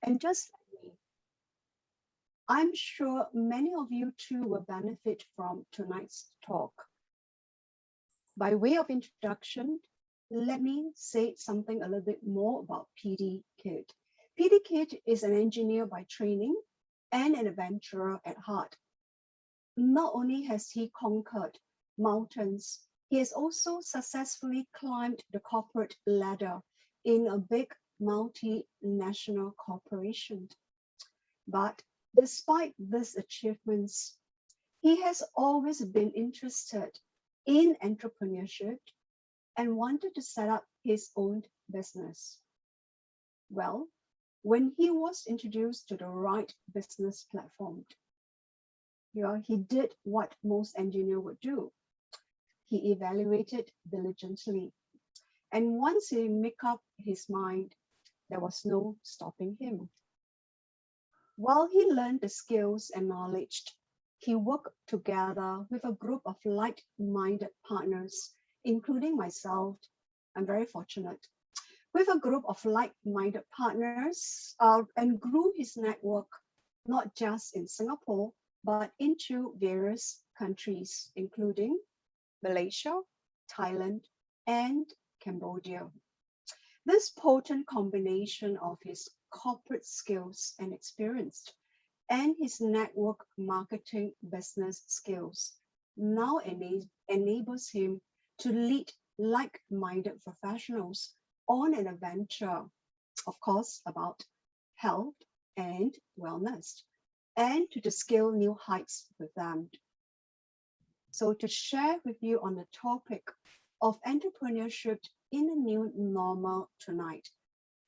And just like me, I'm sure many of you too will benefit from tonight's talk. By way of introduction, let me say something a little bit more about PD Kid. PD Kid is an engineer by training and an adventurer at heart. Not only has he conquered mountains, he has also successfully climbed the corporate ladder in a big multinational corporation. But despite these achievements, he has always been interested in entrepreneurship and wanted to set up his own business. Well, when he was introduced to the right business platform, he did what most engineers would do. He evaluated diligently. And once he made up his mind, there was no stopping him. While he learned the skills and knowledge, he worked together with a group of like-minded partners, including myself. I'm very fortunate. With a group of like-minded partners and grew his network, not just in Singapore, but into various countries, including Malaysia, Thailand, and Cambodia. This potent combination of his corporate skills and experience and his network marketing business skills now enables him to lead like-minded professionals on an adventure, of course, about health and wellness, and to scale new heights with them. So to share with you on the topic of entrepreneurship in a new normal tonight,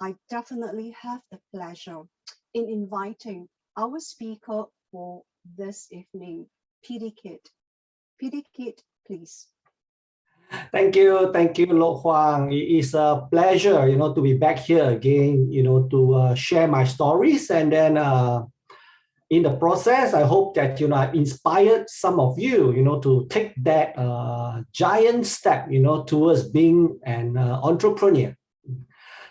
I definitely have the pleasure in inviting our speaker for this evening, PD Kid. PD Kid, please. Thank you, Lo Huang. It is a pleasure, to be back here again, to share my stories, and then in the process, I hope that I inspired some of you, to take that giant step, towards being an entrepreneur.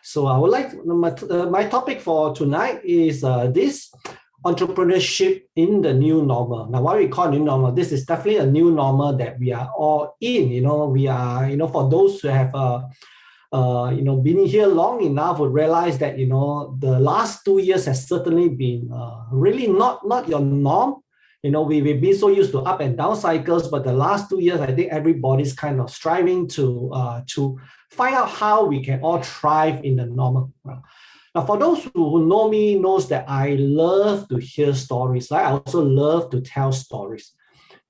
So I would like my topic for tonight is this entrepreneurship in the new normal. Now, what we call new normal, this is definitely a new normal that we are all in. We are, for those who have been here long enough, would realize that the last 2 years has certainly been really not your norm. We've been so used to up and down cycles, but the last 2 years, I think everybody's kind of striving to find out how we can all thrive in the normal. Now, for those who know me, knows that I love to hear stories. I also love to tell stories.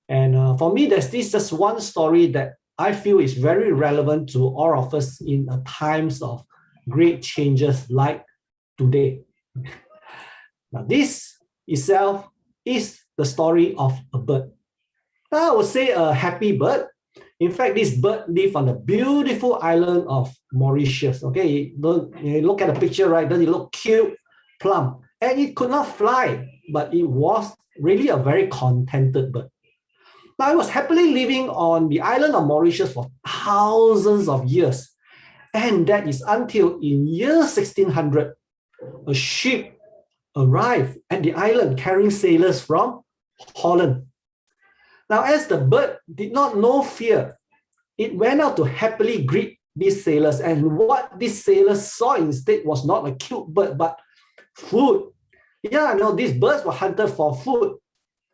And for me, there's just one story that I feel is very relevant to all of us in times of great changes like today. Now, this itself is the story of a bird. I would say a happy bird. In fact, this bird lives on the beautiful island of Mauritius. Okay, you look at the picture, right? Does it look cute, plump? And it could not fly, but it was really a very contented bird. Now, it was happily living on the island of Mauritius for thousands of years. And that is until in year 1600, a ship arrived at the island carrying sailors from Holland. Now, as the bird did not know fear, it went out to happily greet these sailors. And what these sailors saw instead was not a cute bird, but food. Yeah, no, these birds were hunted for food.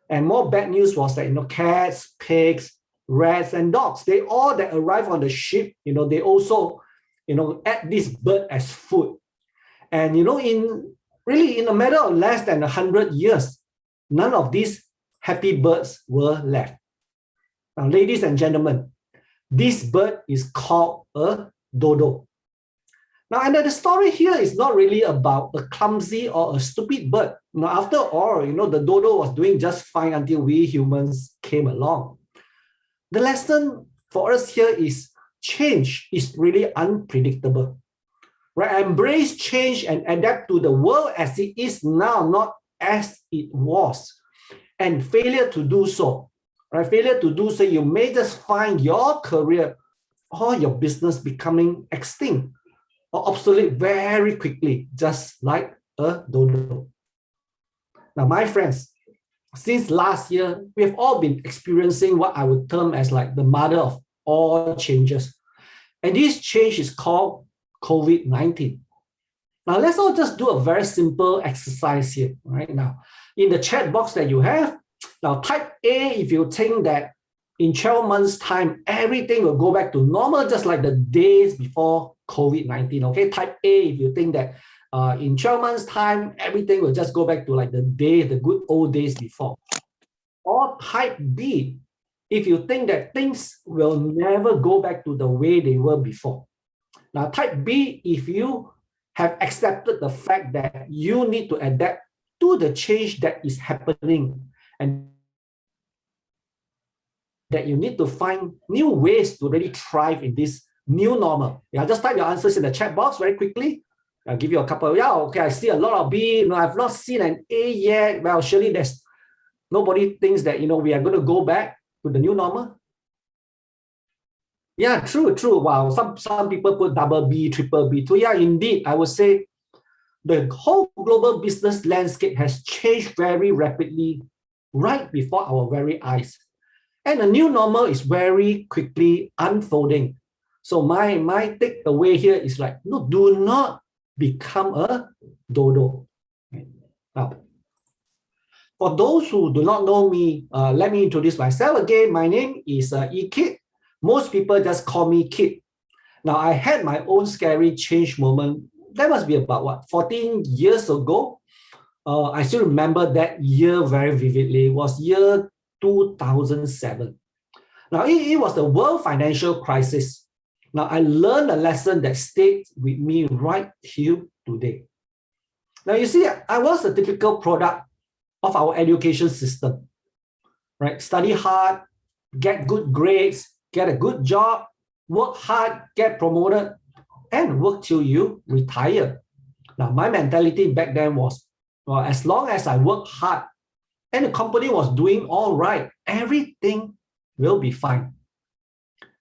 And more bad news was that, cats, pigs, rats, and dogs, they all that arrived on the ship, they also, ate this bird as food. And, in a matter of less than 100 years, none of these happy birds were left. Now, ladies and gentlemen, this bird is called a dodo. Now, and the story here is not really about a clumsy or a stupid bird. Now, after all, the dodo was doing just fine until we humans came along. The lesson for us here is change is really unpredictable. Right? Embrace change and adapt to the world as it is now, not as it was. And failure to do so, right? Failure to do so, you may just find your career or your business becoming extinct or obsolete very quickly, just like a dodo. Now, my friends, since last year, we have all been experiencing what I would term as like the mother of all changes. And this change is called COVID-19. Now, let's all just do a very simple exercise here, right? Now, in the chat box that you have, now type A if you think that in 12 months' time, everything will go back to normal, just like the days before COVID-19, okay? Type A if you think that in 12 months' time, everything will just go back to like the good old days before. Or type B if you think that things will never go back to the way they were before. Now, type B if you have accepted the fact that you need to adapt to the change that is happening and that you need to find new ways to really thrive in this new normal. Yeah, just type your answers in the chat box very quickly. I'll give you a couple. Yeah, okay, I see a lot of B. No, I've not seen an A yet. Well, surely there's nobody thinks that, we are going to go back to the new normal. Yeah, true. Wow, some people put double B, triple B too. Yeah, indeed, I would say the whole global business landscape has changed very rapidly right before our very eyes. And the new normal is very quickly unfolding. So my takeaway here is like, no, do not become a dodo. Now, for those who do not know me, let me introduce myself again. My name is Kid. Most people just call me Kid. Now, I had my own scary change moment. That must be about 14 years ago. I still remember that year very vividly. It was year 2007. Now, it was the world financial crisis. Now, I learned a lesson that stayed with me right till today. Now, you see, I was a typical product of our education system, right? Study hard, get good grades, get a good job, work hard, get promoted, and work till you retire. Now, my mentality back then was, well, as long as I work hard and the company was doing all right, everything will be fine.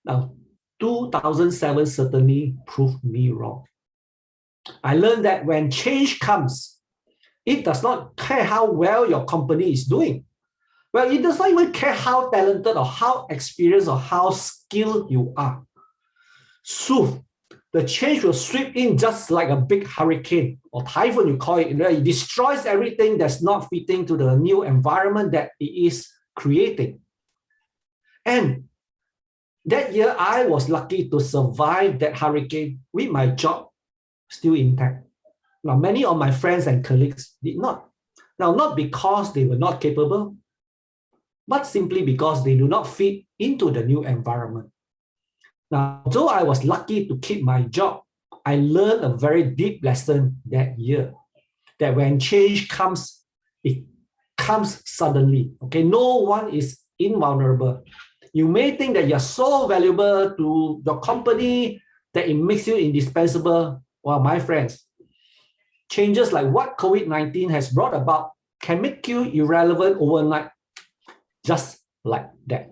Now, 2007 certainly proved me wrong. I learned that when change comes, it does not care how well your company is doing. Well, it does not even care how talented or how experienced or how skilled you are. Soon, the change will sweep in just like a big hurricane or typhoon, you call it. It destroys everything that's not fitting to the new environment that it is creating. And that year, I was lucky to survive that hurricane with my job still intact. Now, many of my friends and colleagues did not. Now, not because they were not capable, but simply because they do not fit into the new environment. Now, though I was lucky to keep my job, I learned a very deep lesson that year, that when change comes, it comes suddenly. Okay, no one is invulnerable. You may think that you're so valuable to your company that it makes you indispensable. Well, my friends, changes like what COVID-19 has brought about can make you irrelevant overnight, just like that.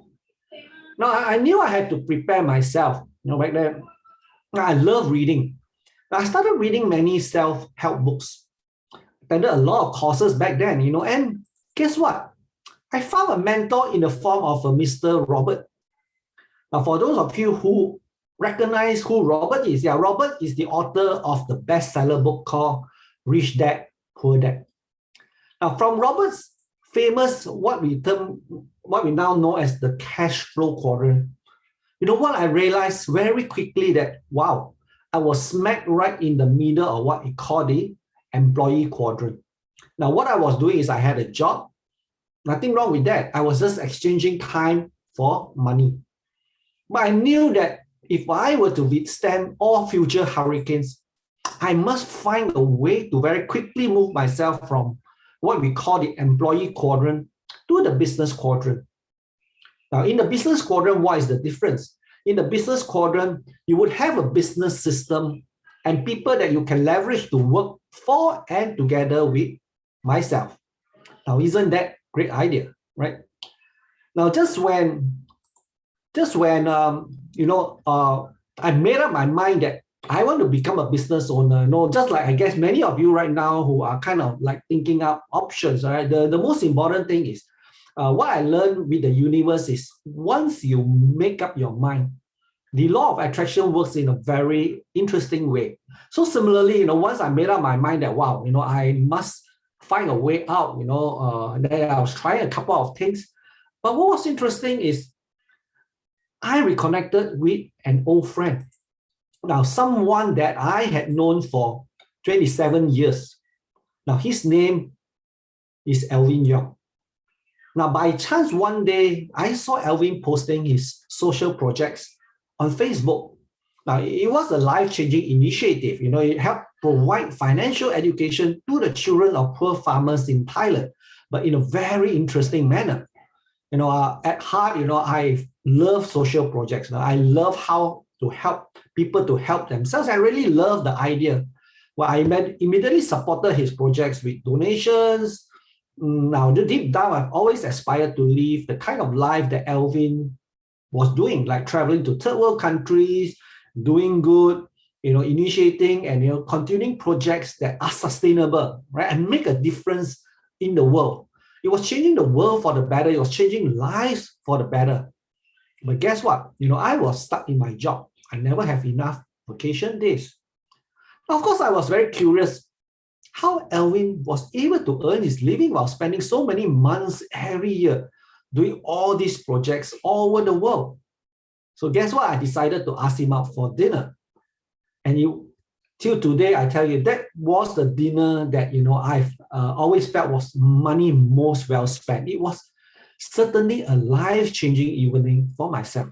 Now, I knew I had to prepare myself. Back then, I love reading. I started reading many self-help books. Attended a lot of courses back then, and guess what? I found a mentor in the form of Mr. Robert. Now, for those of you who recognize who Robert is, Robert is the author of the bestseller book called Rich Dad, Poor Dad. Now, from Robert's famous, what we now know as the cash flow quadrant, what I realized very quickly that, wow, I was smack right in the middle of what he called the employee quadrant. Now, what I was doing is I had a job. Nothing wrong with that. I was just exchanging time for money. But I knew that if I were to withstand all future hurricanes, I must find a way to very quickly move myself from what we call the employee quadrant to the business quadrant. Now, in the business quadrant, what is the difference? In the business quadrant, you would have a business system and people that you can leverage to work for and together with myself. Now, isn't that a great idea, right? Now, just when I made up my mind that I want to become a business owner. No, just like I guess many of you right now who are kind of like thinking up options, right? The most important thing is what I learned with the universe is once you make up your mind, the law of attraction works in a very interesting way. So similarly, once I made up my mind that, wow, I must find a way out, then I was trying a couple of things. But what was interesting is I reconnected with an old friend. Now, someone that I had known for 27 years. Now, his name is Alvin Young. Now, by chance, one day, I saw Alvin posting his social projects on Facebook. Now, it was a life-changing initiative. It helped provide financial education to the children of poor farmers in Thailand, but in a very interesting manner. At heart, I love social projects. Now, I love how to help people to help themselves. I really love the idea. Well, I immediately supported his projects with donations. Now, deep down, I've always aspired to live the kind of life that Alvin was doing, like traveling to third world countries, doing good, initiating and continuing projects that are sustainable, right, and make a difference in the world. It was changing the world for the better. It was changing lives for the better. But guess what? I was stuck in my job. I never have enough vacation days. Now, of course, I was very curious how Alvin was able to earn his living while spending so many months every year doing all these projects all over the world. So guess what? I decided to ask him out for dinner. And till today, I tell you, that was the dinner that, I've always felt was money most well spent. It was certainly a life-changing evening for myself.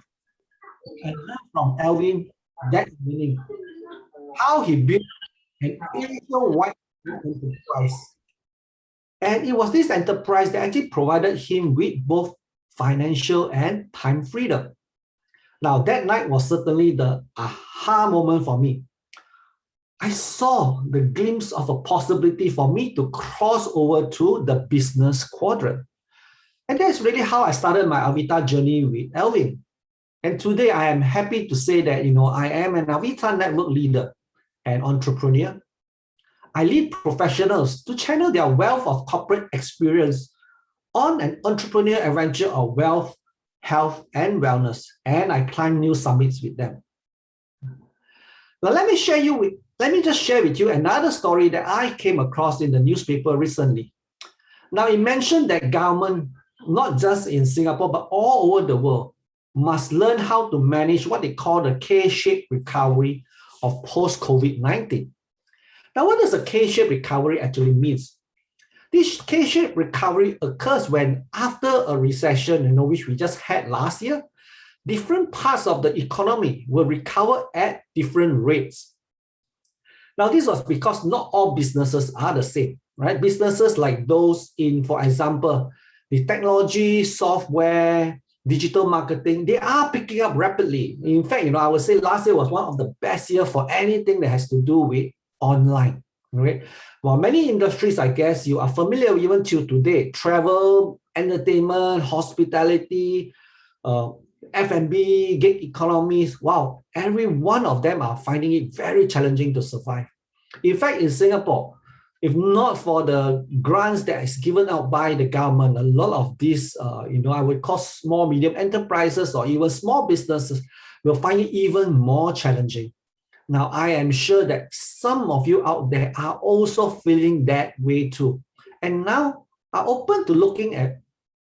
I learned from Alvin that evening how he built an Asia-wide enterprise. And it was this enterprise that actually provided him with both financial and time freedom. Now, that night was certainly the aha moment for me. I saw the glimpse of a possibility for me to cross over to the business quadrant. And that's really how I started my Avita journey with Alvin. And today I am happy to say that, I am an Avita network leader and entrepreneur. I lead professionals to channel their wealth of corporate experience on an entrepreneur adventure of wealth, health, and wellness. And I climb new summits with them. Now, let me just share with you another story that I came across in the newspaper recently. Now, it mentioned that government, not just in Singapore, but all over the world, must learn how to manage what they call the K-shaped recovery of post-COVID-19. Now, what does a K-shaped recovery actually mean? This K-shaped recovery occurs when after a recession, which we just had last year, different parts of the economy will recover at different rates. Now, this was because not all businesses are the same, right? Businesses like those in, for example, the technology, software, digital marketing, they are picking up rapidly. In fact, I would say last year was one of the best years for anything that has to do with online, right? While many industries, I guess you are familiar even till today, travel, entertainment, hospitality, F&B, gig economies, wow, every one of them are finding it very challenging to survive. In fact, in Singapore, if not for the grants that is given out by the government, a lot of these, I would call small, medium enterprises or even small businesses will find it even more challenging. Now, I am sure that some of you out there are also feeling that way too, and now are open to looking at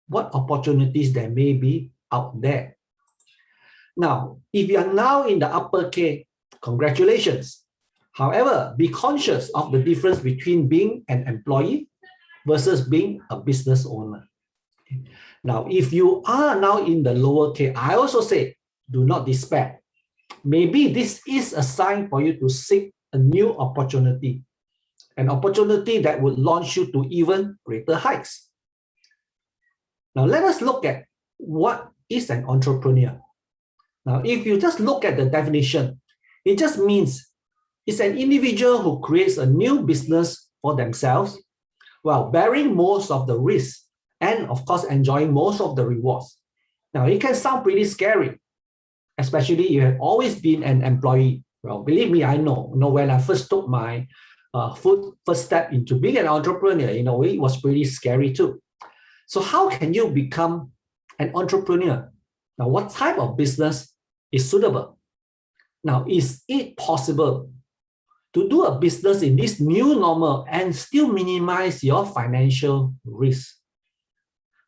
what opportunities there may be out there. Now, if you are now in the upper K, congratulations. However, be conscious of the difference between being an employee versus being a business owner. Now, if you are now in the lower K, I also say, do not despair. Maybe this is a sign for you to seek a new opportunity, an opportunity that would launch you to even greater heights. Now, let us look at what is an entrepreneur. Now, if you just look at the definition, it just means it's an individual who creates a new business for themselves while bearing most of the risk and, of course, enjoying most of the rewards. Now, it can sound pretty scary, especially if you have always been an employee. Well, believe me, I know. When I first took my first step into being an entrepreneur, it was pretty scary too. So how can you become an entrepreneur? Now, what type of business is suitable? Now, is it possible to do a business in this new normal and still minimize your financial risk?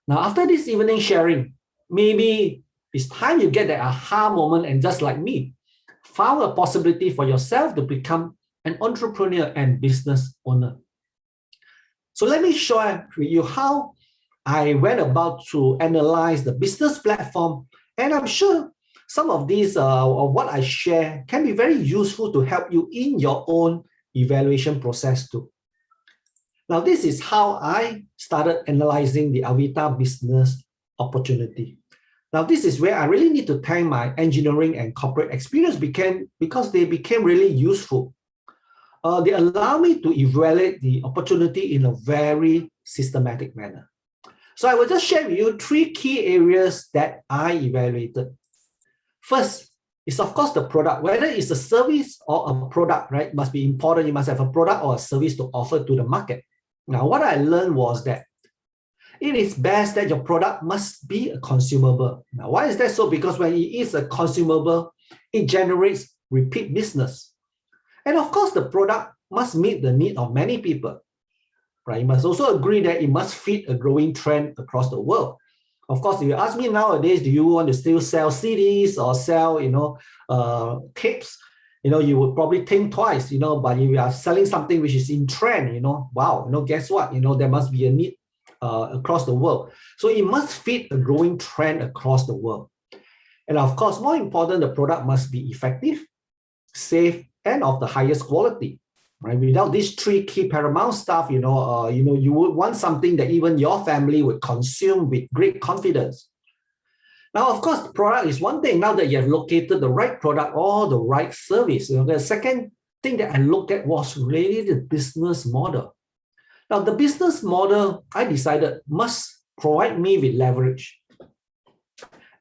Now, after this evening sharing, maybe it's time you get that aha moment and just like me, found a possibility for yourself to become an entrepreneur and business owner. So let me share with you how I went about to analyze the business platform, and I'm sure some of these or what I share can be very useful to help you in your own evaluation process too. Now, this is how I started analyzing the Avita business opportunity. Now, this is where I really need to thank my engineering and corporate experience because they became really useful. They allow me to evaluate the opportunity in a very systematic manner. So I will just share with you 3 key areas that I evaluated. First is, of course, the product. Whether it's a service or a product, right, must be important. You must have a product or a service to offer to the market. Now, what I learned was that it is best that your product must be a consumable. Now, why is that so? Because when it is a consumable, it generates repeat business. And of course, the product must meet the need of many people. Right? You must also agree that it must fit a growing trend across the world. Of course, if you ask me nowadays, do you want to still sell CDs or sell, tapes? You would probably think twice, but if you are selling something which is in trend, wow, guess what? There must be a need across the world. So it must fit a growing trend across the world. And of course, more important, the product must be effective, safe, and of the highest quality. Right? Without these 3 key paramount stuff, you would want something that even your family would consume with great confidence. Now, of course, the product is one thing. Now that you have located the right product or the right service, the second thing that I looked at was really the business model. Now, the business model, I decided, must provide me with leverage.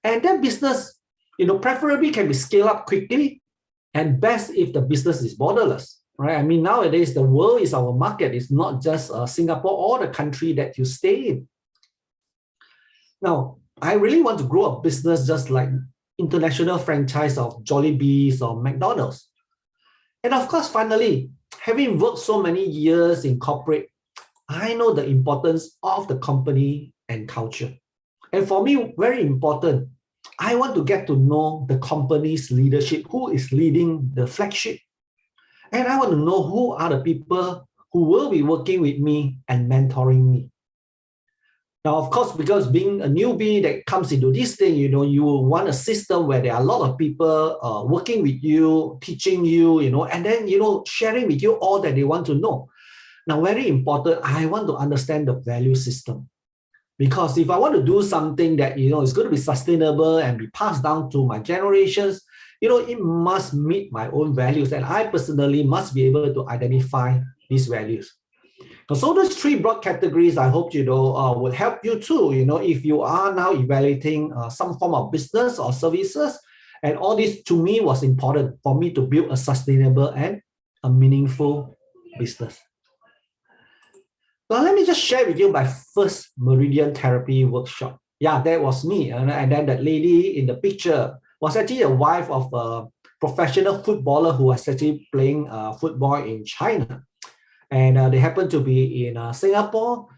And that business, preferably can be scaled up quickly, and best if the business is borderless. Right? I mean, nowadays, the world is our market. It's not just Singapore or the country that you stay in. Now, I really want to grow a business just like international franchise of Jollibee's or McDonald's. And of course, finally, having worked so many years in corporate, I know the importance of the company and culture. And for me, very important, I want to get to know the company's leadership, who is leading the flagship. And I want to know who are the people who will be working with me and mentoring me. Now, of course, because being a newbie that comes into this thing, you will want a system where there are a lot of people working with you, teaching you, and then, sharing with you all that they want to know. Now, very important, I want to understand the value system. Because if I want to do something that, is going to be sustainable and be passed down to my generations, it must meet my own values. And I personally must be able to identify these values. So those 3 broad categories, I hope, will help you too, if you are now evaluating some form of business or services. And all this, to me, was important for me to build a sustainable and a meaningful business. Now, let me just share with you my first Meridian therapy workshop. Yeah, that was me. And then that lady in the picture was actually a wife of a professional footballer who was actually playing football in China. And they happened to be in Singapore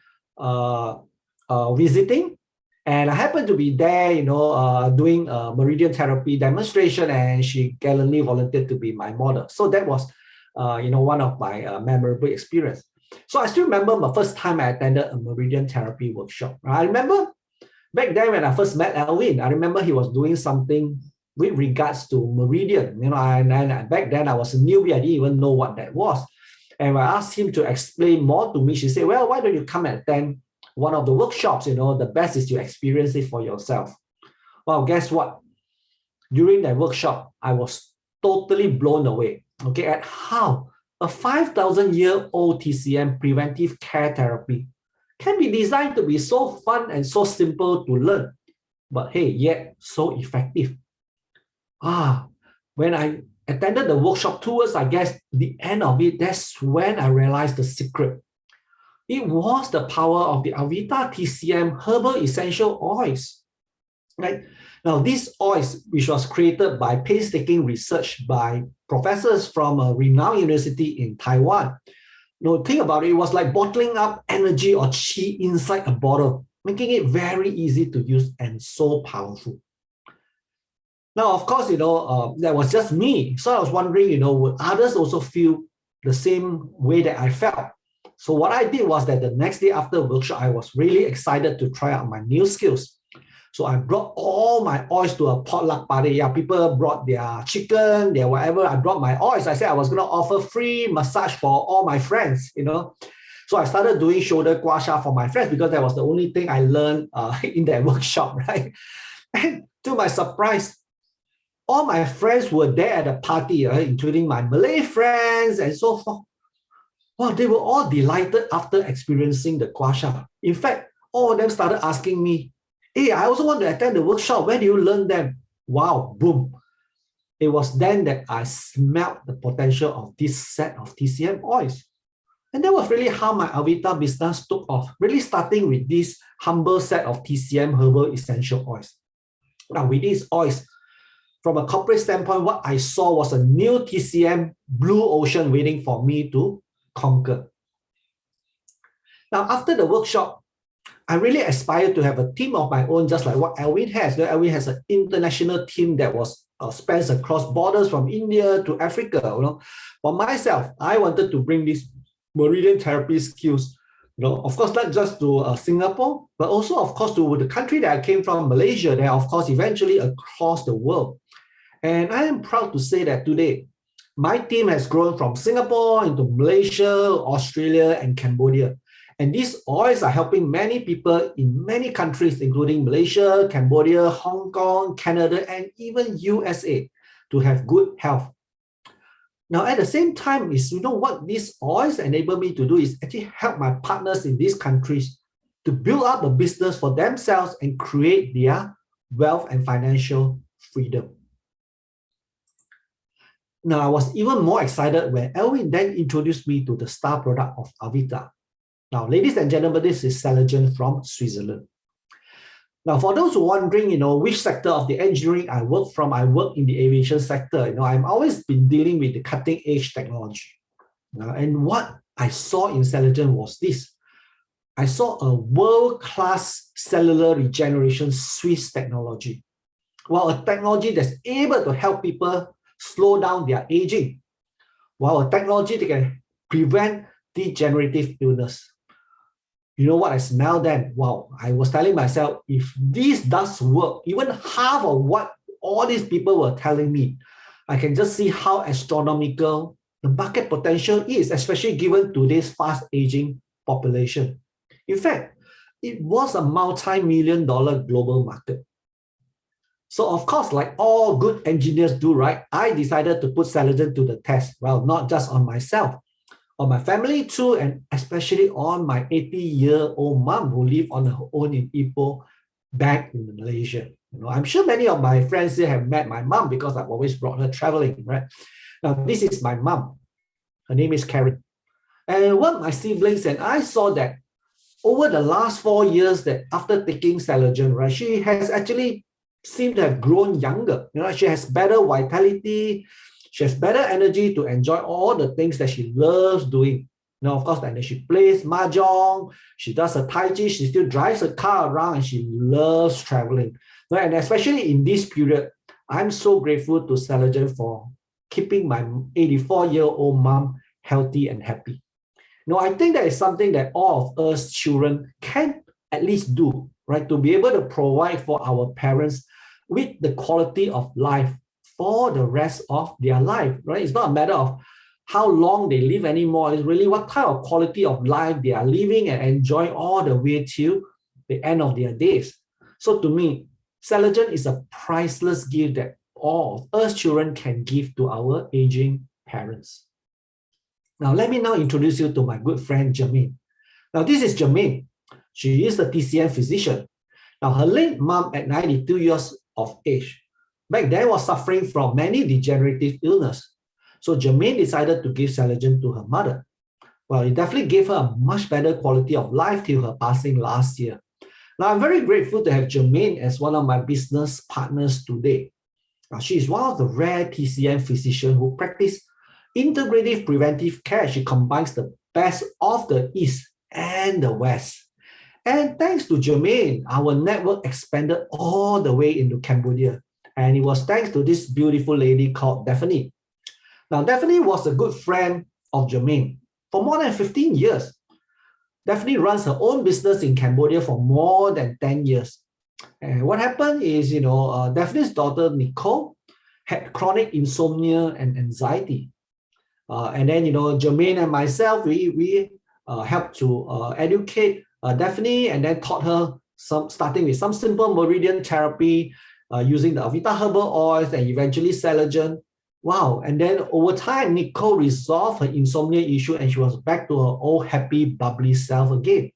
visiting. And I happened to be there, doing a Meridian therapy demonstration, and she gallantly volunteered to be my model. So that was, one of my memorable experience. So I still remember my first time I attended a Meridian therapy workshop. I remember back then when I first met Alvin, I remember he was doing something with regards to Meridian, and back then I was a newbie, I didn't even know what that was. And when I asked him to explain more to me, she said, well, why don't you come and attend one of the workshops? The best is to experience it for yourself. Well, guess what? During that workshop, I was totally blown away, at how a 5,000-year-old TCM, preventive care therapy, can be designed to be so fun and so simple to learn, but hey, yet so effective. When I attended the workshop towards, I guess, the end of it, that's when I realized the secret. It was the power of the Avita TCM herbal essential oils. Right? Now, these oils, which was created by painstaking research by professors from a renowned university in Taiwan. Think about it, it was like bottling up energy or chi inside a bottle, making it very easy to use and so powerful. Now, of course, that was just me. So I was wondering, would others also feel the same way that I felt? So what I did was that the next day after the workshop, I was really excited to try out my new skills. So I brought all my oils to a potluck party. Yeah, people brought their chicken, their whatever. I brought my oils. I said I was going to offer free massage for all my friends, So I started doing shoulder gua sha for my friends because that was the only thing I learned in that workshop, right? And to my surprise, all my friends were there at the party, including my Malay friends and so forth. Well, they were all delighted after experiencing the gua sha. In fact, all of them started asking me, hey, I also want to attend the workshop. Where do you learn them? Wow, boom. It was then that I smelled the potential of this set of TCM oils. And that was really how my Avita business took off, really starting with this humble set of TCM herbal essential oils. Now, with these oils, from a corporate standpoint, what I saw was a new TCM blue ocean waiting for me to conquer. Now, after the workshop, I really aspired to have a team of my own, just like what Elwin has. Elwin has an international team that was spans across borders from India to Africa. For myself, I wanted to bring these Meridian therapy skills, of course, not just to Singapore, but also, of course, to the country that I came from, Malaysia, then, of course, eventually across the world. And I am proud to say that today, my team has grown from Singapore into Malaysia, Australia, and Cambodia. And these oils are helping many people in many countries, including Malaysia, Cambodia, Hong Kong, Canada, and even USA to have good health. Now, at the same time, what these oils enable me to do is actually help my partners in these countries to build up a business for themselves and create their wealth and financial freedom. Now, I was even more excited when Elwin then introduced me to the star product of Avita. Now, ladies and gentlemen, this is Celexa from Switzerland. Now, for those who are wondering, which sector of the engineering I work from, I work in the aviation sector. I've always been dealing with the cutting edge technology. And what I saw in Celexa was this. I saw a world-class cellular regeneration Swiss technology. Well, a technology that's able to help people slow down their aging. While a technology that can prevent degenerative illness. You know what I smelled then? Wow, I was telling myself, if this does work, even half of what all these people were telling me, I can just see how astronomical the market potential is, especially given today's fast-aging population. In fact, it was a multi-million-dollar global market. So of course, like all good engineers do, right, I decided to put Celexa to the test. Well, not just on myself, on my family too, and especially on my 80-year-old mom who live on her own in Ipoh back in Malaysia. I'm sure many of my friends here have met my mom because I've always brought her traveling, right? Now, this is my mom. Her name is Karen. And one of my siblings and I saw that over the last 4 years that after taking Celexa, right, she has actually seemed to have grown younger. She has better vitality. She has better energy to enjoy all the things that she loves doing. Of course, and then she plays mahjong, she does her tai chi, she still drives her car around, and she loves traveling. And especially in this period, I'm so grateful to Celexa for keeping my 84-year-old mom healthy and happy. I think that is something that all of us children can at least do, right? To be able to provide for our parents with the quality of life for the rest of their life, right? It's not a matter of how long they live anymore. It's really what type of quality of life they are living and enjoy all the way till the end of their days. So to me, Celexa is a priceless gift that all of us children can give to our aging parents. Now, let me now introduce you to my good friend, Jamin. Now, this is Jamin. She is the TCM physician. Now, her late mom at 92 years of age back then was suffering from many degenerative illness. So Jamin decided to give Celegen to her mother. Well, it definitely gave her a much better quality of life till her passing last year. Now, I'm very grateful to have Jamin as one of my business partners today. Now, she is one of the rare TCM physicians who practice integrative preventive care. She combines the best of the East and the West. And thanks to Jamin, our network expanded all the way into Cambodia. And it was thanks to this beautiful lady called Daphne. Now, Daphne was a good friend of Jamin for more than 15 years. Daphne runs her own business in Cambodia for more than 10 years. And what happened is, Daphne's daughter, Nicole, had chronic insomnia and anxiety. And then, Jamin and myself, we helped to educate Daphne and then taught her starting with some simple Meridian therapy using the Avita herbal oils and eventually Celegen. Wow. And then over time, Nicole resolved her insomnia issue and she was back to her old happy, bubbly self again.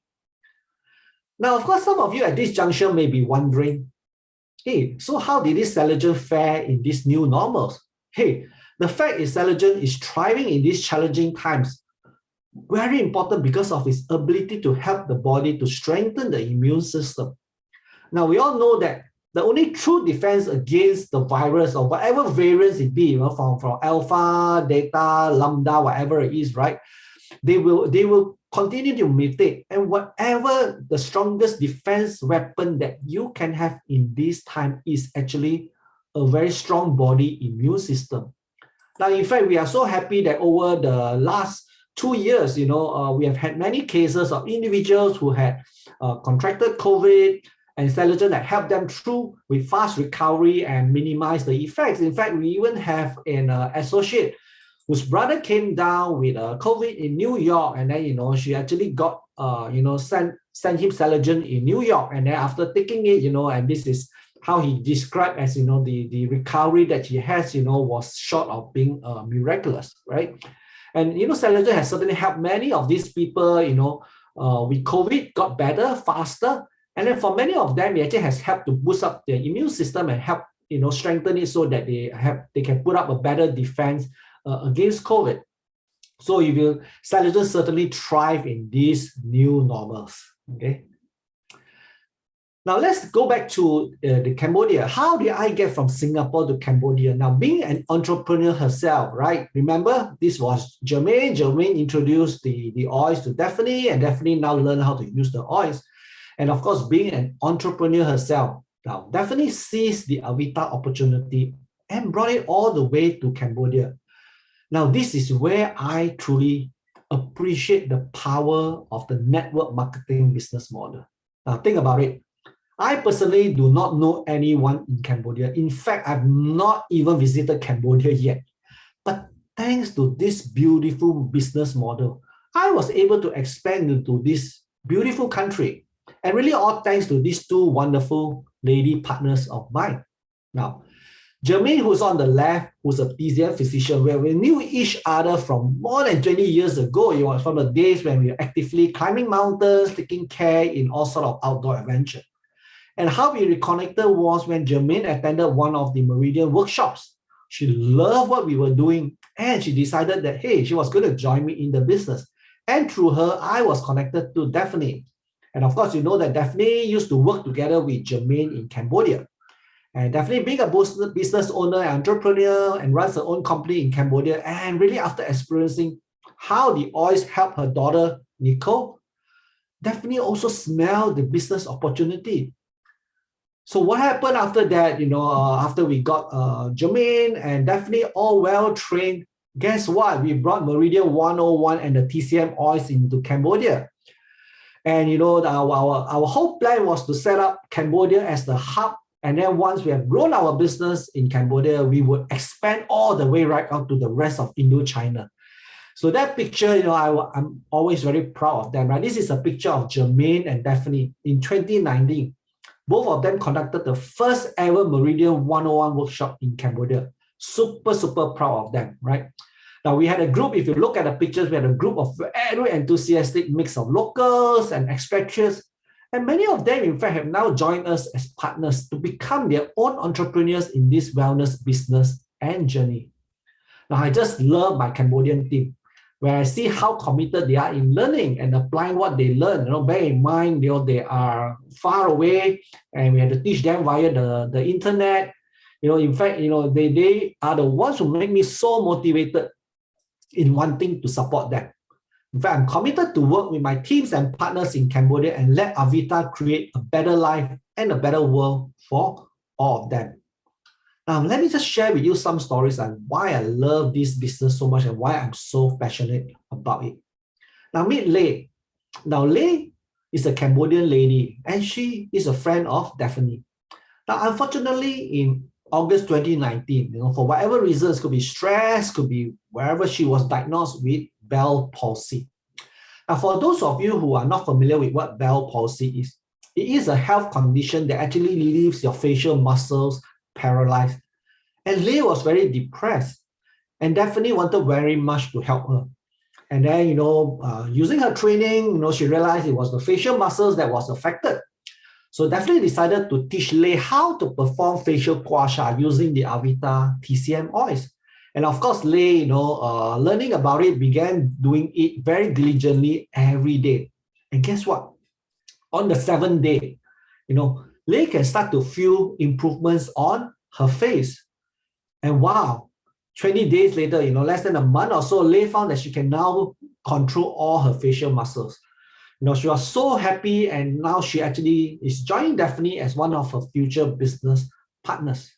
Now, of course, some of you at this juncture may be wondering, hey, so how did this Celegen fare in these new normals? Hey, the fact is Celegen is thriving in these challenging times. Very important because of its ability to help the body to strengthen the immune system. Now, we all know that the only true defense against the virus or whatever variants it be, from alpha, delta, lambda, whatever it is, right? They will continue to mutate. And whatever the strongest defense weapon that you can have in this time is actually a very strong body immune system. Now, in fact, we are so happy that over the last 2 years, we have had many cases of individuals who had contracted COVID, and Celegen that helped them through with fast recovery and minimize the effects. In fact, we even have an associate whose brother came down with COVID in New York, and then she actually got sent him Celegen in New York, and then after taking it, and this is how he described as the recovery that he has was short of being miraculous, right? And Celegen has certainly helped many of these people with COVID got better faster. And then for many of them, it actually has helped to boost up their immune system and help strengthen it so that they can put up a better defense against COVID. So Celegen certainly thrive in these new normals. Okay. Now let's go back to the Cambodia. How did I get from Singapore to Cambodia? Now, being an entrepreneur herself, right? Remember, this was Jamin. Jamin introduced the oils to Daphne, and Daphne now learned how to use the oils. And of course, being an entrepreneur herself, now Daphne seized the Avita opportunity and brought it all the way to Cambodia. Now, this is where I truly appreciate the power of the network marketing business model. Now, think about it. I personally do not know anyone in Cambodia. In fact, I've not even visited Cambodia yet. But thanks to this beautiful business model, I was able to expand into this beautiful country. And really all thanks to these two wonderful lady partners of mine. Now, Jamin, who's on the left, who's a TCM physician, where we knew each other from more than 20 years ago. It was from the days when we were actively climbing mountains, taking care in all sorts of outdoor adventure. And how we reconnected was when Jamin attended one of the Meridian workshops. She loved what we were doing, and she decided that, hey, she was going to join me in the business. And through her, I was connected to Daphne. And of course, you know that Daphne used to work together with Jamin in Cambodia. And Daphne being a business owner, entrepreneur, and runs her own company in Cambodia, and really after experiencing how the oils helped her daughter, Nicole, Daphne also smelled the business opportunity. So what happened after that, after we got Jamin and Daphne all well-trained, guess what? We brought Meridian 101 and the TCM oils into Cambodia. And our whole plan was to set up Cambodia as the hub. And then once we have grown our business in Cambodia, we would expand all the way right out to the rest of Indochina. So that picture, I'm always very proud of them, right? This is a picture of Jamin and Daphne in 2019. Both of them conducted the first ever Meridian 101 workshop in Cambodia. Super, super proud of them, right? Now, we had a group, if you look at the pictures, we had a group of very enthusiastic mix of locals and expatriates. And many of them, in fact, have now joined us as partners to become their own entrepreneurs in this wellness business and journey. Now, I just love my Cambodian team, where I see how committed they are in learning and applying what they learn. Bear in mind, they are far away, and we have to teach them via the internet. In fact, they are the ones who make me so motivated in wanting to support them. In fact, I'm committed to work with my teams and partners in Cambodia and let Avita create a better life and a better world for all of them. Now, let me just share with you some stories on why I love this business so much and why I'm so passionate about it. Now, meet Lei. Now, Lei is a Cambodian lady, and she is a friend of Daphne. Now, unfortunately, in August 2019, for whatever reasons, could be stress, could be wherever she was diagnosed with Bell palsy. Now, for those of you who are not familiar with what Bell palsy is, it is a health condition that actually leaves your facial muscles paralyzed. And Lei was very depressed and definitely wanted very much to help her. And then, using her training, she realized it was the facial muscles that was affected. So definitely decided to teach Lei how to perform facial gua sha using the Avita TCM oils. And of course, Lei, learning about it, began doing it very diligently every day. And guess what? On the 7th day, Lei can start to feel improvements on her face. And wow, 20 days later, less than a month or so, Lei found that she can now control all her facial muscles. She was so happy, and now she actually is joining Daphne as one of her future business partners.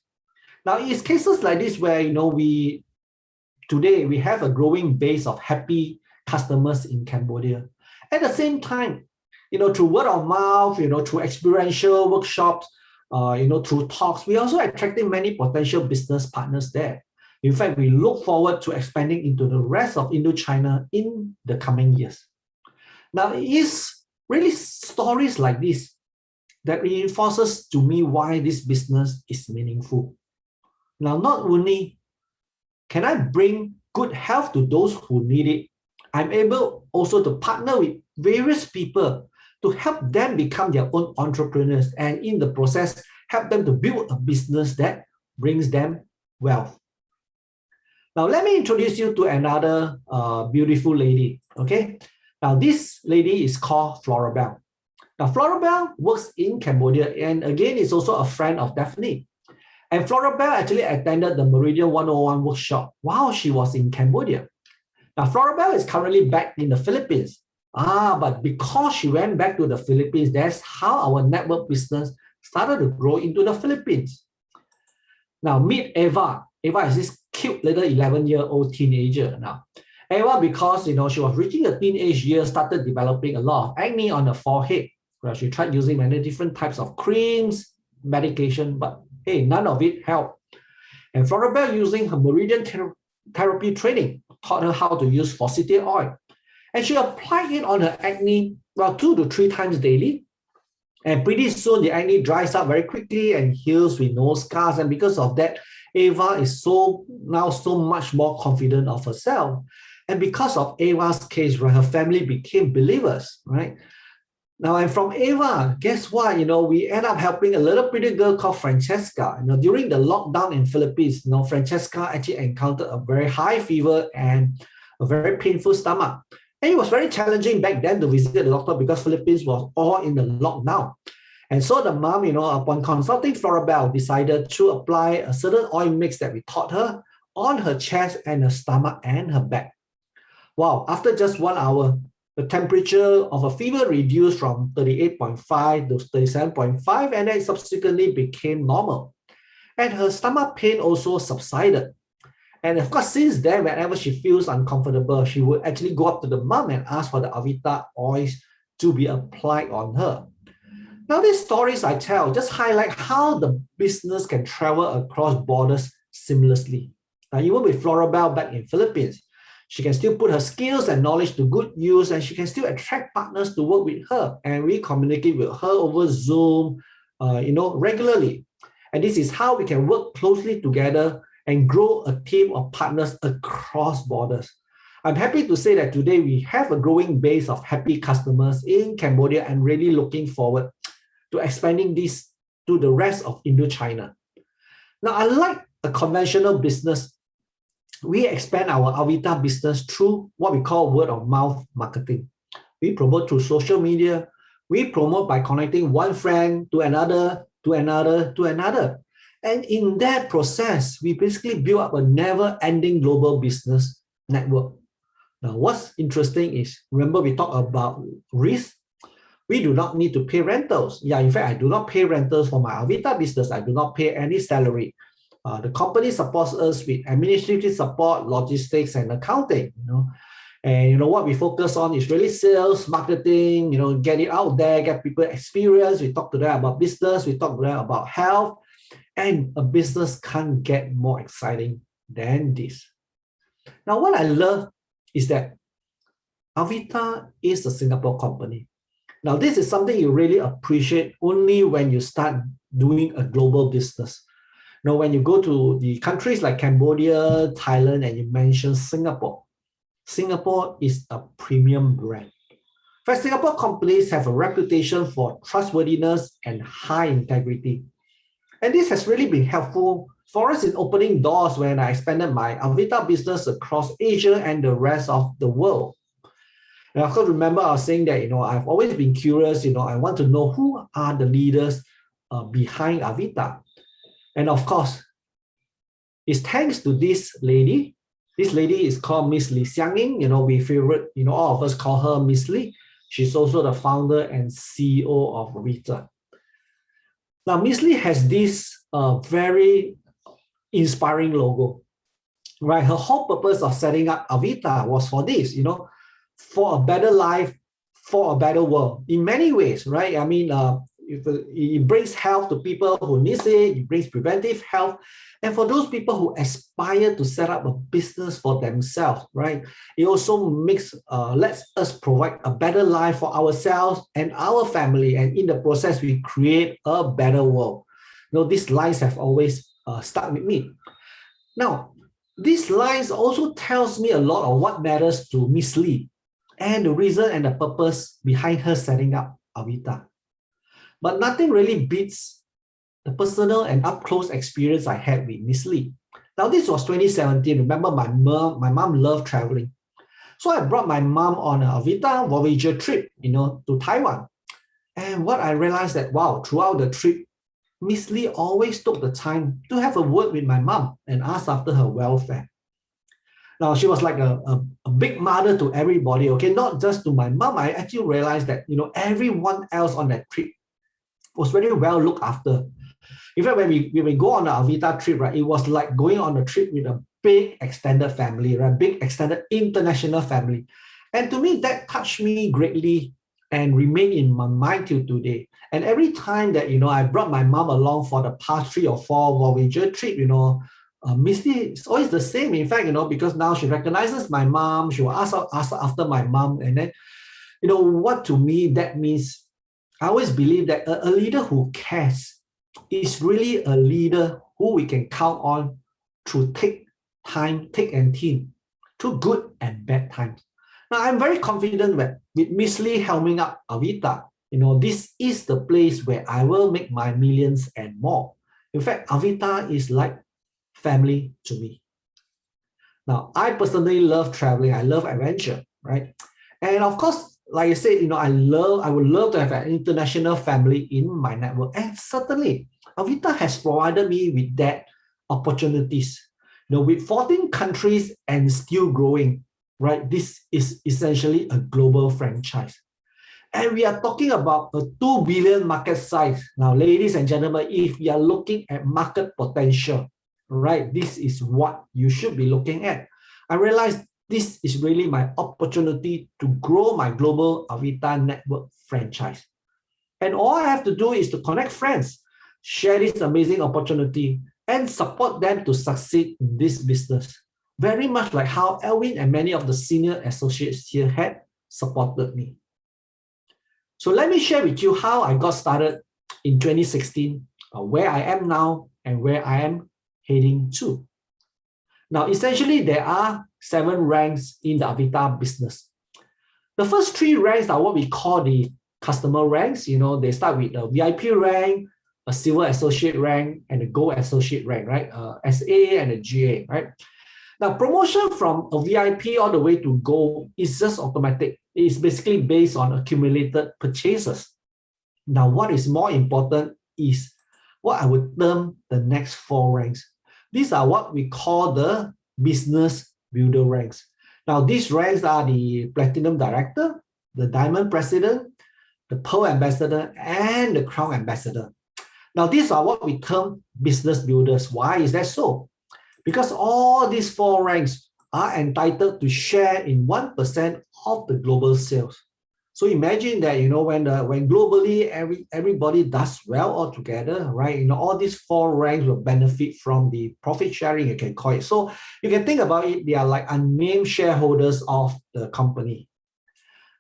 Now, it's cases like this where, today we have a growing base of happy customers in Cambodia. At the same time, through word of mouth, through experiential workshops, through talks, we also attracting many potential business partners there. In fact, we look forward to expanding into the rest of Indochina in the coming years. Now, it is really stories like this that reinforces to me why this business is meaningful. Now, not only can I bring good health to those who need it, I'm able also to partner with various people to help them become their own entrepreneurs, and in the process, help them to build a business that brings them wealth. Now, let me introduce you to another beautiful lady, okay? Now, this lady is called Florabelle. Now, Florabelle works in Cambodia, and again, is also a friend of Daphne. And Florabelle actually attended the Meridian 101 workshop while she was in Cambodia. Now, Florabelle is currently back in the Philippines. But because she went back to the Philippines, that's how our network business started to grow into the Philippines. Now, meet Eva. Eva is this cute little 11-year-old teenager now. Eva, because she was reaching the teenage years, started developing a lot of acne on her forehead. Well, she tried using many different types of creams, medication, but hey, none of it helped. And Florabelle, using her Meridian therapy training, taught her how to use forsythia oil. And she applied it on her acne 2 to 3 times daily. And pretty soon, the acne dries up very quickly and heals with no scars. And because of that, Eva is now so much more confident of herself. And because of Eva's case, right, her family became believers, right? Now, and from Eva, guess what? We end up helping a little pretty girl called Francesca. During the lockdown in Philippines, Francesca actually encountered a very high fever and a very painful stomach. And it was very challenging back then to visit the doctor because Philippines was all in the lockdown. And so the mom, upon consulting Florabelle, decided to apply a certain oil mix that we taught her on her chest and her stomach and her back. Wow, after just 1 hour, the temperature of a fever reduced from 38.5 to 37.5, and then subsequently became normal. And her stomach pain also subsided. And of course, since then, whenever she feels uncomfortable, she would actually go up to the mom and ask for the Avita oils to be applied on her. Now, these stories I tell just highlight how the business can travel across borders seamlessly. Now, even with Florabelle back in Philippines, she can still put her skills and knowledge to good use, and she can still attract partners to work with her. And we communicate with her over Zoom, regularly. And this is how we can work closely together and grow a team of partners across borders. I'm happy to say that today we have a growing base of happy customers in Cambodia and really looking forward to expanding this to the rest of Indochina. Now, unlike a conventional business, we expand our Avita business through what we call word of mouth marketing. We promote through social media. We promote by connecting one friend to another, to another, to another. And in that process, we basically build up a never-ending global business network. Now, what's interesting is, remember we talked about risk? We do not need to pay rentals. Yeah, in fact, I do not pay rentals for my Avita business. I do not pay any salary. The company supports us with administrative support, logistics, and accounting. And what we focus on is really sales, marketing. Get it out there, get people experience. We talk to them about business. We talk to them about health, and a business can't get more exciting than this. Now, what I love is that Avita is a Singapore company. Now, this is something you really appreciate only when you start doing a global business. Now, when you go to the countries like Cambodia, Thailand, and you mention Singapore, Singapore is a premium brand. In fact, Singapore companies have a reputation for trustworthiness and high integrity. And this has really been helpful for us in opening doors when I expanded my Avita business across Asia and the rest of the world. And of course, remember I was saying that, I've always been curious, I want to know who are the leaders behind Avita. And of course, it's thanks to this lady. This lady is called Miss Lee Xiang Ying. We favorite, all of us call her Miss Lee. She's also the founder and CEO of Avita. Now, Miss Lee has this very inspiring logo, right? Her whole purpose of setting up Avita was for this, for a better life, for a better world. In many ways, right? I mean, it brings health to people who need it. It brings preventive health. And for those people who aspire to set up a business for themselves, right? It also lets us provide a better life for ourselves and our family. And in the process, we create a better world. These lines have always stuck with me. Now, these lines also tells me a lot of what matters to Miss Lee and the reason and the purpose behind her setting up Avita. But nothing really beats the personal and up-close experience I had with Miss Lee. Now, this was 2017. Remember, my mom loved traveling. So I brought my mom on a Avita Voyager trip, to Taiwan. And what I realized that, wow, throughout the trip, Miss Lee always took the time to have a word with my mom and ask after her welfare. Now, she was like a big mother to everybody, okay? Not just to my mom. I actually realized that, everyone else on that trip was very well looked after. In fact, when we go on an Avita trip, right, it was like going on a trip with a big extended family, right? Big extended international family. And to me, that touched me greatly and remain in my mind till today. And every time that, I brought my mom along for the past 3 or 4 Voyager trip, Miss Lee is always the same. In fact, because now she recognizes my mom, she will ask after my mom. And then, what to me that means, I always believe that a leader who cares is really a leader who we can count on through thick and thin, through good and bad times. Now, I'm very confident that with Miss Lee helming up Avita, this is the place where I will make my millions and more. In fact, Avita is like family to me. Now, I personally love traveling. I love adventure, right? And of course, like I said, I would love to have an international family in my network. And certainly, Avita has provided me with that opportunities. With 14 countries and still growing, right? This is essentially a global franchise. And we are talking about a 2 billion market size. Now, ladies and gentlemen, if you are looking at market potential, right, this is what you should be looking at. I realized this is really my opportunity to grow my global Avita network franchise. And all I have to do is to connect friends, share this amazing opportunity, and support them to succeed in this business. Very much like how Elwin and many of the senior associates here had supported me. So let me share with you how I got started in 2016, where I am now, and where I am heading to. Now, essentially, there are 7 ranks in the Avita business. The first 3 ranks are what we call the customer ranks. They start with a VIP rank, a silver associate rank, and a gold associate rank, right? SA and a GA, right? Now, promotion from a VIP all the way to gold is just automatic. It's basically based on accumulated purchases. Now, what is more important is what I would term the next 4 ranks. These are what we call the business builder ranks. Now, these ranks are the Platinum Director, the Diamond President, the Pearl Ambassador, and the Crown Ambassador. Now, these are what we term business builders. Why is that so? Because all these 4 ranks are entitled to share in 1% of the global sales. So imagine that, when globally everybody does well all together, right? All these 4 ranks will benefit from the profit sharing, you can call it. So you can think about it, they are like unnamed shareholders of the company.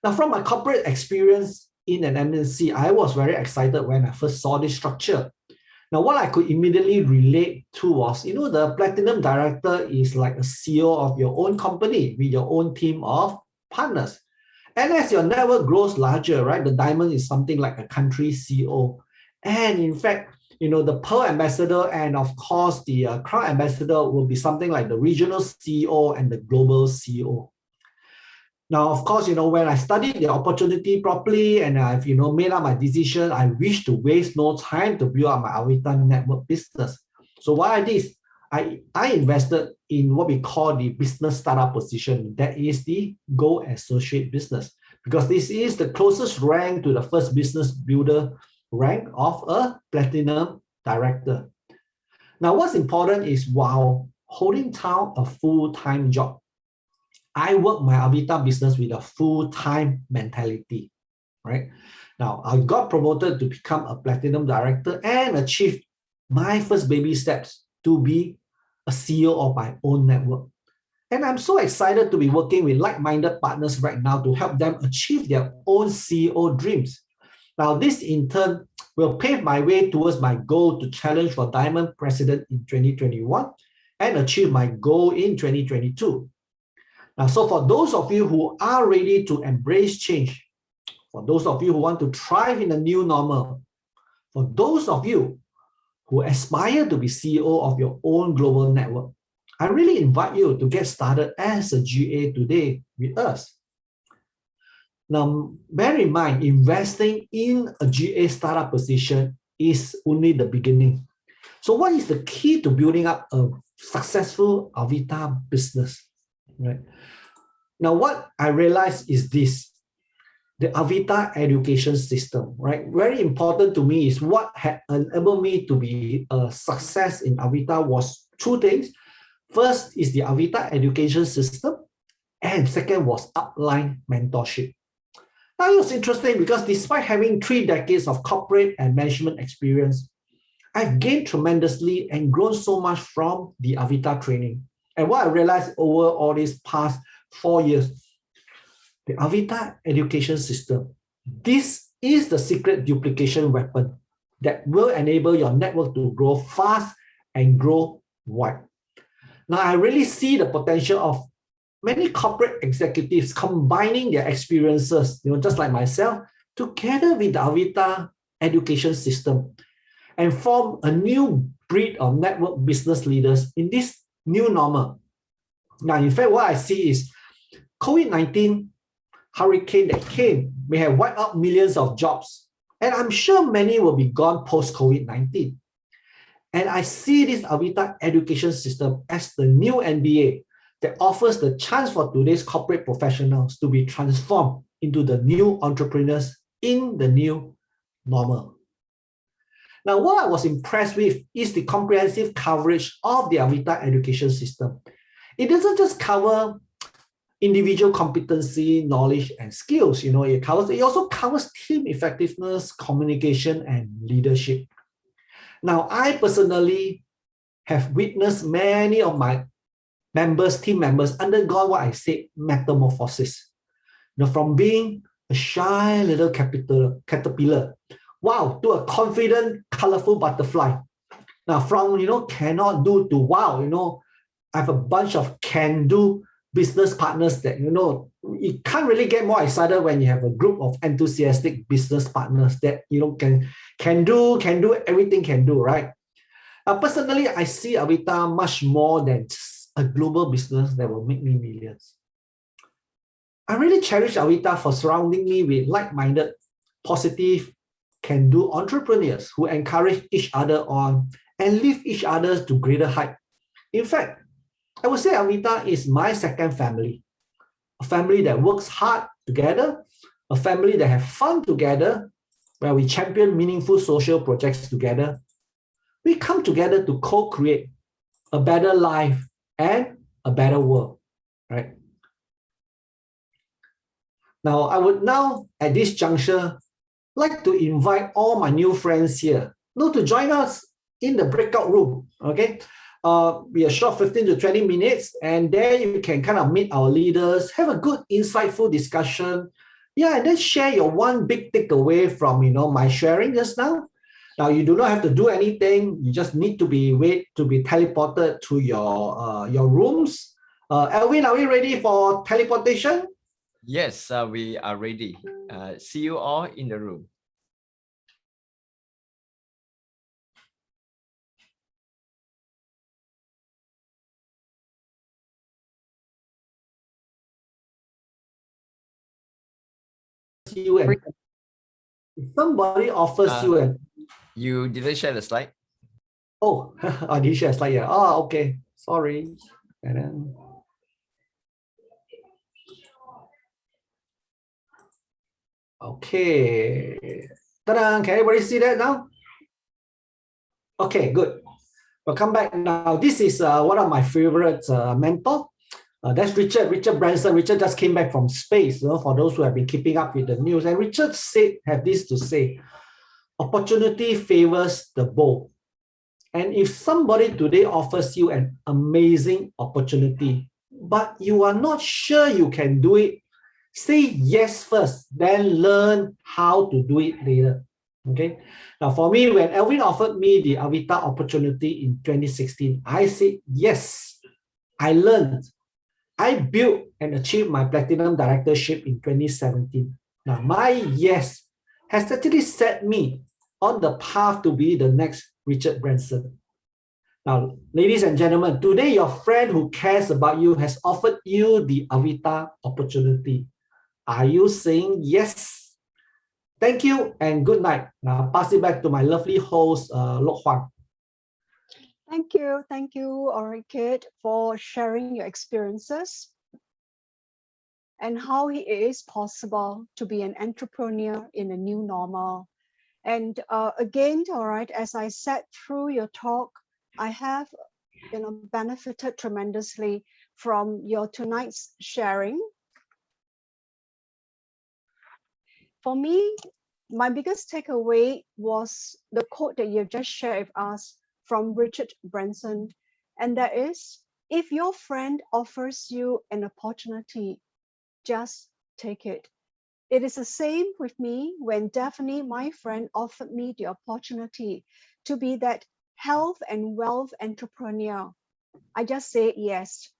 Now, from my corporate experience in an MNC, I was very excited when I first saw this structure. Now, what I could immediately relate to was, the Platinum Director is like a CEO of your own company with your own team of partners. And as your network grows larger, right, the Diamond is something like a country CEO. And in fact, the Pearl Ambassador and of course the Crown Ambassador will be something like the regional CEO and the global CEO. Now, of course, when I studied the opportunity properly and I've, made up my decision, I wish to waste no time to build up my Avita network business. So what I did is I invested in what we call the business startup position. That is the Gold Associate business, because this is the closest rank to the first business builder rank of a Platinum Director. Now, what's important is while holding down a full-time job, I work my Avita business with a full-time mentality, right? Now, I got promoted to become a Platinum Director and achieved my first baby steps to be a CEO of my own network. And I'm so excited to be working with like-minded partners right now to help them achieve their own CEO dreams. Now, this in turn will pave my way towards my goal to challenge for Diamond President in 2021 and achieve my goal in 2022. Now, so for those of you who are ready to embrace change, for those of you who want to thrive in the new normal, for those of you who aspire to be CEO of your own global network, I really invite you to get started as a GA today with us. Now, bear in mind, investing in a GA startup position is only the beginning. So what is the key to building up a successful Avita business, right? Now, what I realized is this. The Avita education system, right? Very important to me is what had enabled me to be a success in Avita was 2 things. First is the Avita education system, and second was upline mentorship. Now, it was interesting because despite having 3 decades of corporate and management experience, I've gained tremendously and grown so much from the Avita training. And what I realized over all these past 4 years, the Avita education system, this is the secret duplication weapon that will enable your network to grow fast and grow wide. Now, I really see the potential of many corporate executives combining their experiences, just like myself, together with the Avita education system and form a new breed of network business leaders in this new normal. Now, in fact, what I see is COVID-19 hurricane that came may have wiped out millions of jobs. And I'm sure many will be gone post-COVID-19. And I see this Avita education system as the new MBA that offers the chance for today's corporate professionals to be transformed into the new entrepreneurs in the new normal. Now, what I was impressed with is the comprehensive coverage of the Avita education system. It doesn't just cover individual competency, knowledge, and skills. It also covers team effectiveness, communication, and leadership. Now, I personally have witnessed many of my team members undergone what I say metamorphosis. From being a shy little caterpillar, wow, to a confident, colorful butterfly. Now, from cannot do to wow, I have a bunch of can do business partners that, you can't really get more excited when you have a group of enthusiastic business partners that, can do everything can do, right? Personally, I see Avita much more than just a global business that will make me millions. I really cherish Avita for surrounding me with like-minded, positive, can-do entrepreneurs who encourage each other on and lift each other to greater height. In fact, I would say Avita is my second family, a family that works hard together, a family that have fun together, where we champion meaningful social projects together. We come together to co-create a better life and a better world, right? Now, I would now, at this juncture, like to invite all my new friends here to join us in the breakout room, okay? Be a short 15 to 20 minutes, and there you can kind of meet our leaders, have a good, insightful discussion. Yeah, and then share your one big takeaway from, my sharing just now. Now, you do not have to do anything. You just need to be teleported to your rooms. Elvin, are we ready for teleportation? Yes, we are ready. See you all in the room. You and if somebody offers you and you didn't share the slide. Oh, I did share a slide here. Oh, okay. Sorry. And then okay. Ta-da! Can everybody see that now? Okay, good. Welcome back. Now, this is one of my favorite mentor. That's Richard Branson. Richard just came back from space, for those who have been keeping up with the news. And Richard have this to say: opportunity favors the bold. And if somebody today offers you an amazing opportunity, but you are not sure you can do it, say yes first, then learn how to do it later. Okay. Now, for me, when Elvin offered me the Avita opportunity in 2016, I said yes. I learned. I built and achieved my platinum directorship in 2017. Now, my yes has actually set me on the path to be the next Richard Branson. Now, ladies and gentlemen, today your friend who cares about you has offered you the Avita opportunity. Are you saying yes? Thank you and good night. Now, pass it back to my lovely host, Lok Huang. Thank you, Orchid, for sharing your experiences and how it is possible to be an entrepreneur in a new normal. And again, all right, as I sat through your talk, I have benefited tremendously from your tonight's sharing. For me, my biggest takeaway was the quote that you just shared with us from Richard Branson, and that is, if your friend offers you an opportunity, just take it. It is the same with me when Daphne, my friend, offered me the opportunity to be that health and wealth entrepreneur. I just said yes,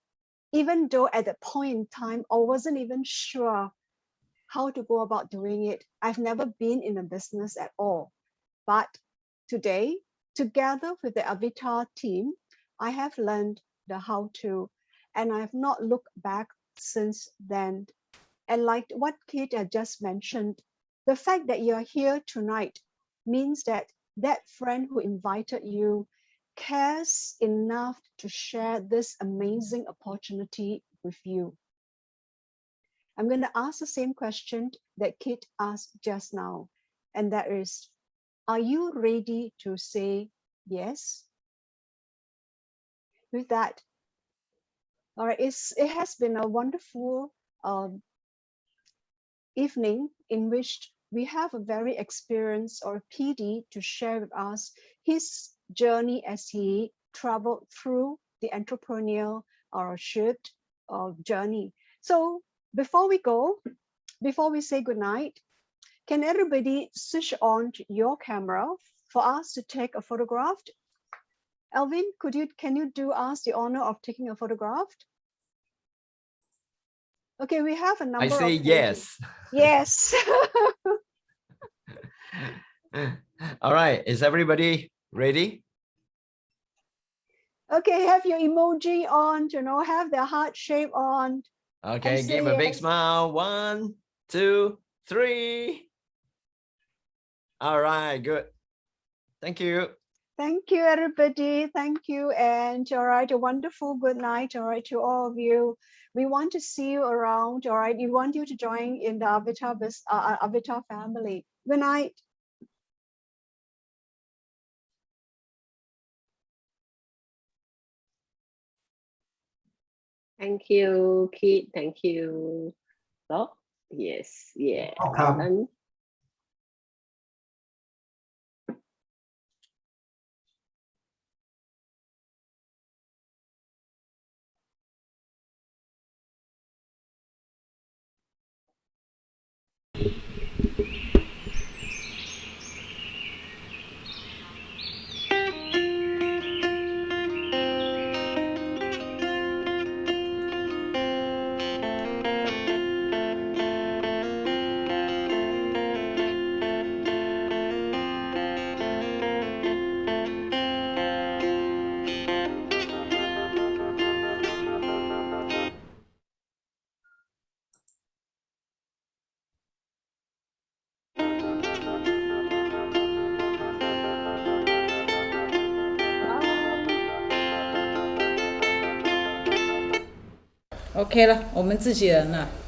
even though at that point in time, I wasn't even sure how to go about doing it. I've never been in a business at all. But today, together with the Avita team, I have learned the how to, and I have not looked back since then. And like what Kate had just mentioned, the fact that you're here tonight means that that friend who invited you cares enough to share this amazing opportunity with you. I'm going to ask the same question that Kate asked just now, and that is, are you ready to say yes? With that, all right, it has been a wonderful evening in which we have a very experienced or PD to share with us his journey as he traveled through the entrepreneurship journey. So before we say goodnight, can everybody switch on your camera for us to take a photograph? Elvin, can you do us the honor of taking a photograph? Okay, we have a number I say of pages. yes. Yes. All right, is everybody ready? Okay, have your emoji on, have the heart shape on. Okay, say give a big yes. smile. 1, 2, 3. All right, good. Thank you. Thank you, everybody. Thank you. And all right, a wonderful good night, all right, to all of you. We want to see you around, all right. We want you to join in the Avita family. Good night. Thank you, Kit. Thank you. Đó. Yes, yeah. Welcome. And OK 了，我们自己人了。